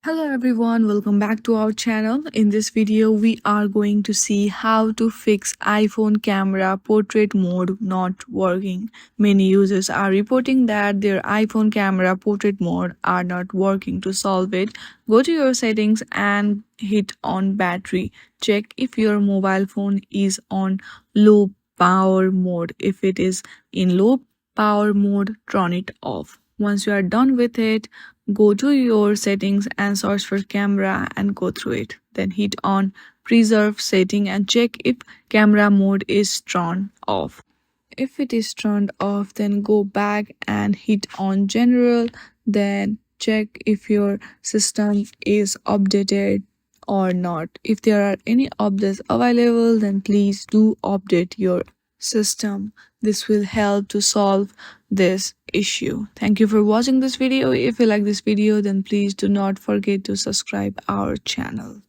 Hello everyone, welcome back to our channel. In this video, we are going to see how to fix iPhone camera portrait mode not working. Many users are reporting that their iPhone camera portrait mode are not working. To solve it, go to your settings and hit on battery. Check if your mobile phone is on low power mode. If it is in low power mode, turn it off. Once you are done with it, go to your settings and search for camera and go through it. Then hit on preserve setting and check if camera mode is turned off. If it is turned off, then go back and hit on general. Then check if your system is updated or not. If there are any updates available, then please do update your system. This will help to solve this issue. Thank you for watching this video. If you like this video, then please do not forget to subscribe our channel.